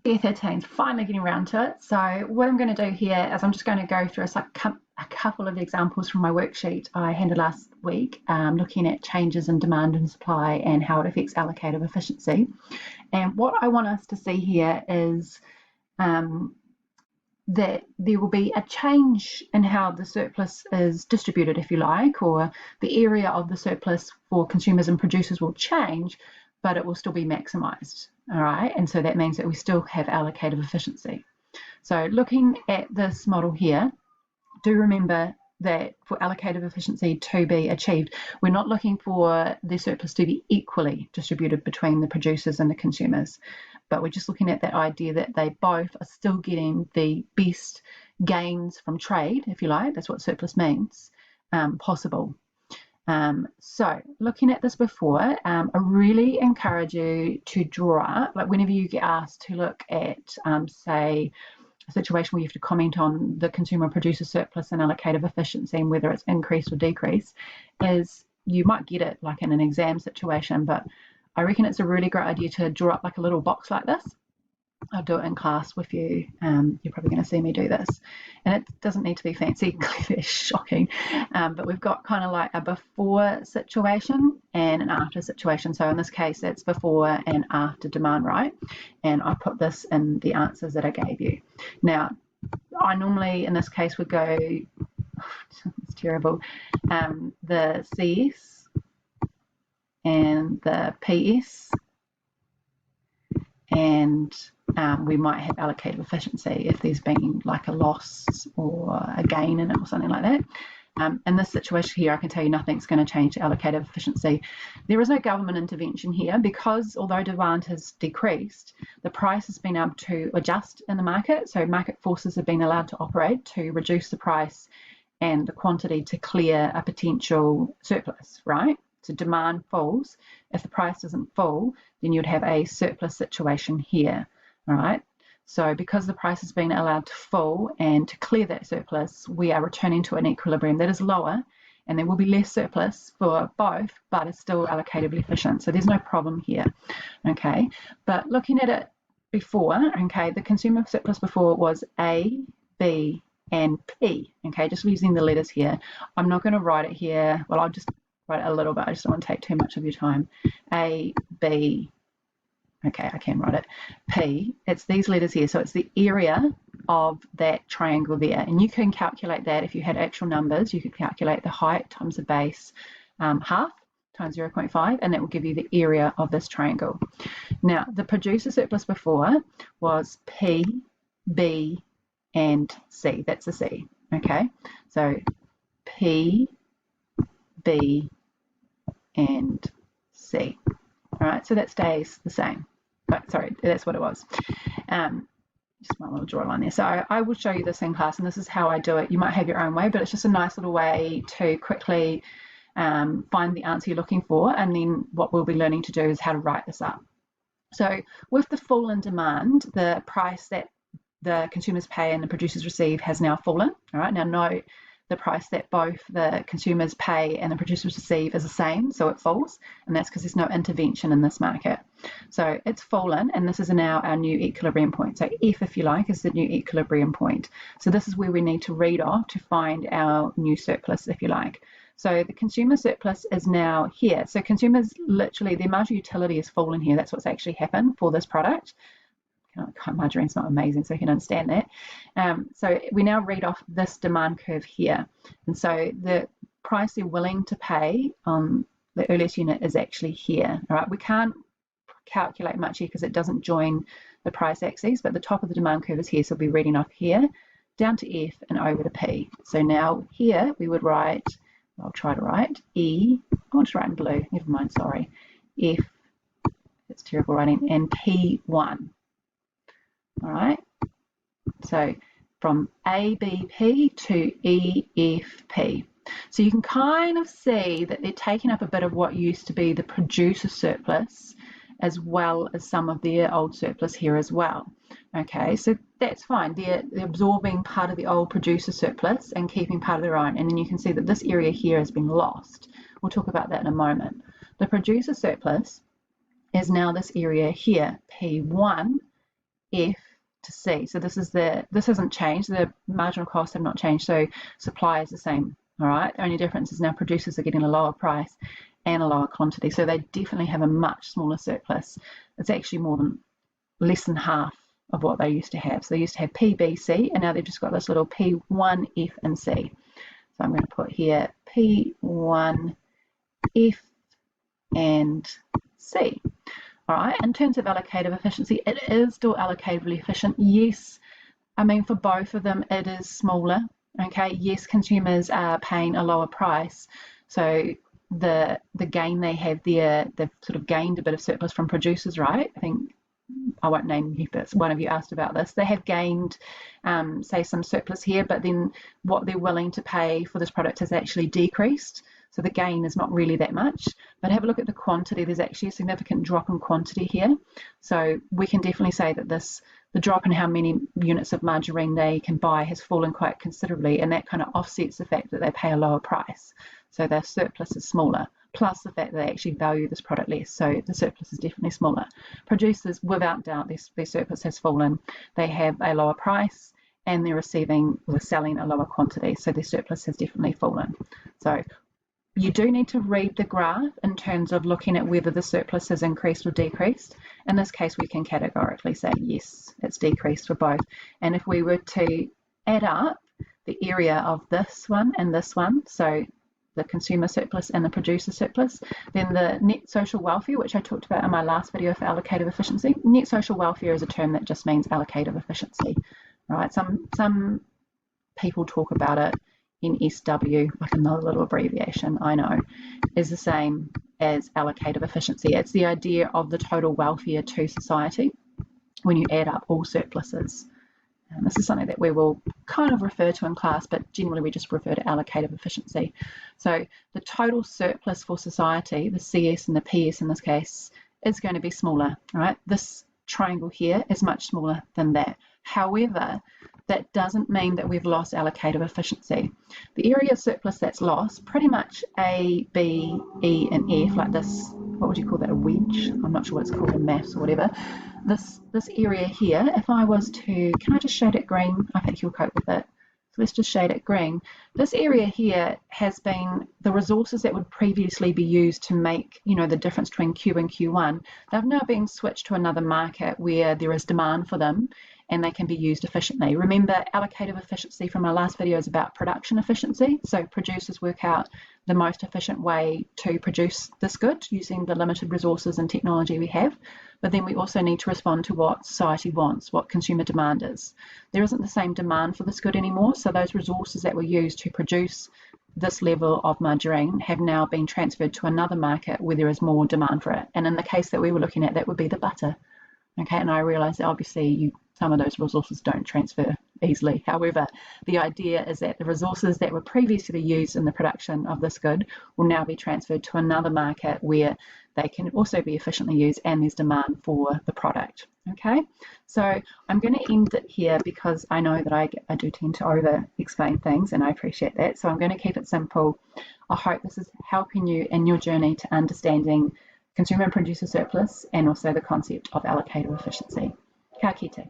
Year 13 is finally getting around to it. So what I'm going to do here is I'm just going to go through a couple of examples from my worksheet I handed last week, looking at changes in demand and supply and how it affects allocative efficiency. And what I want us to see here is that there will be a change in how the surplus is distributed, if you like, or the area of the surplus for consumers and producers will change, but it will still be maximised. All right, and so that means that we still have allocative efficiency. So looking at this model here, do remember that for allocative efficiency to be achieved, we're not looking for the surplus to be equally distributed between the producers and the consumers, but we're just looking at that idea that they both are still getting the best gains from trade, if you like, that's what surplus means, possible. So looking at this before, I really encourage you to draw, like whenever you get asked to look at, say, a situation where you have to comment on the consumer producer surplus and allocative efficiency and whether it's increased or decreased, is you might get it like in an exam situation, but I reckon it's a really great idea to draw up like a little box like this. I'll do it in class with you. You're probably going to see me do this. And it doesn't need to be fancy, clearly shocking. But we've got kind of like a before situation and an after situation. So in this case, it's before and after demand, right? And I put this in the answers that I gave you. Now, I normally, in this case, would go, it's terrible, the CS and the PS, and we might have allocative efficiency if there's been like a loss or a gain in it or something like that. In this situation here, I can tell you nothing's going to change allocative efficiency. There is no government intervention here because although demand has decreased, the price has been able to adjust in the market. So market forces have been allowed to operate to reduce the price and the quantity to clear a potential surplus, right? So demand falls. If the price doesn't fall, then you'd have a surplus situation here, all right? So because the price has been allowed to fall and to clear that surplus, we are returning to an equilibrium that is lower, and there will be less surplus for both, but it's still allocatively efficient. So there's no problem here, okay? But looking at it before, okay, the consumer surplus before was A, B, and P, okay, just using the letters here. I'm not going to write it here. Well, I'll just write it a little bit. I just don't want to take too much of your time. A, B, okay, I can write it. P, it's these letters here. So it's the area of that triangle there. And you can calculate that if you had actual numbers. You could calculate the height times the base half times 0.5, and that will give you the area of this triangle. Now, the producer surplus before was P, B, and C. That's a C, okay? So P, B, and C. All right, so that stays the same. But sorry, that's what it was. Just my little draw line there. So I will show you this in class, and this is how I do it. You might have your own way, but it's just a nice little way to quickly find the answer you're looking for, and then what we'll be learning to do is how to write this up. So with the fall in demand, the price that the consumers pay and the producers receive has now fallen. All right, now note the price that both the consumers pay and the producers receive is the same, so it falls, and that's because there's no intervention in this market. So it's fallen, and this is now our new equilibrium point. So F, if you like, is the new equilibrium point. So this is where we need to read off to find our new surplus, if you like. So the consumer surplus is now here. So consumers, literally, their marginal utility has fallen here. That's what's actually happened for this product. Margarine's not amazing, so you can understand that. So we now read off this demand curve here. And so the price they're willing to pay on the earliest unit is actually here. All right, we can't calculate much here because it doesn't join the price axis, but the top of the demand curve is here. So we'll be reading off here, down to F, and over to P. So now here we would write, I'll try to write E, I want to write in blue, never mind, sorry, F, it's terrible writing, and P1. All right, so from ABP to EFP. So you can kind of see that they're taking up a bit of what used to be the producer surplus as well as some of their old surplus here as well. Okay, so that's fine. They're absorbing part of the old producer surplus and keeping part of their own. And then you can see that this area here has been lost. We'll talk about that in a moment. The producer surplus is now this area here, P1, F to C. So this hasn't changed. The marginal costs have not changed. So supply is the same. All right. The only difference is now producers are getting a lower price and a lower quantity. So they definitely have a much smaller surplus. It's actually less than half of what they used to have. So they used to have P, B, C, and now they've just got this little P1, F, and C. So I'm going to put here P1, F, and C. All right, in terms of allocative efficiency, it is still allocatively efficient. Yes, I mean, for both of them, it is smaller. Okay, yes, consumers are paying a lower price. So the gain they have there, they've sort of gained a bit of surplus from producers, right? I think, I won't name you, but one of you asked about this. They have gained, say, some surplus here, but then what they're willing to pay for this product has actually decreased. So the gain is not really that much. But have a look at the quantity. There's actually a significant drop in quantity here. So we can definitely say that the drop in how many units of margarine they can buy has fallen quite considerably, and that kind of offsets the fact that they pay a lower price. So their surplus is smaller, plus the fact that they actually value this product less. So the surplus is definitely smaller. Producers, without doubt, their surplus has fallen. They have a lower price and they're selling a lower quantity. So their surplus has definitely fallen. So you do need to read the graph in terms of looking at whether the surplus has increased or decreased. In this case, we can categorically say yes, it's decreased for both. And if we were to add up the area of this one and this one, so the consumer surplus and the producer surplus, then the net social welfare, which I talked about in my last video for allocative efficiency, net social welfare is a term that just means allocative efficiency. Right? Some people talk about it in SW, like another little abbreviation, I know, is the same as allocative efficiency. It's the idea of the total welfare to society when you add up all surpluses. And this is something that we will kind of refer to in class, but generally we just refer to allocative efficiency. So the total surplus for society, the CS and the PS in this case, is going to be smaller, right? This triangle here is much smaller than that. However, that doesn't mean that we've lost allocative efficiency. The area of surplus that's lost, pretty much A, B, E, and F, like this, what would you call that, a wedge? I'm not sure what it's called in maths or whatever. This area here, if I was to, can I just shade it green? I think you'll cope with it. So let's just shade it green. This area here has been the resources that would previously be used to make, the difference between Q and Q1. They've now been switched to another market where there is demand for them and they can be used efficiently. Remember, allocative efficiency from our last video is about production efficiency. So producers work out the most efficient way to produce this good using the limited resources and technology we have. But then we also need to respond to what society wants, what consumer demand is. There isn't the same demand for this good anymore, so those resources that were used to produce this level of margarine have now been transferred to another market where there is more demand for it. And in the case that we were looking at, that would be the butter. Okay, and I realise that obviously some of those resources don't transfer easily. However, the idea is that the resources that were previously used in the production of this good will now be transferred to another market where they can also be efficiently used and there's demand for the product. Okay, so I'm going to end it here because I know that I do tend to over explain things and I appreciate that. So I'm going to keep it simple. I hope this is helping you in your journey to understanding consumer and producer surplus and also the concept of allocative efficiency. Ka kite.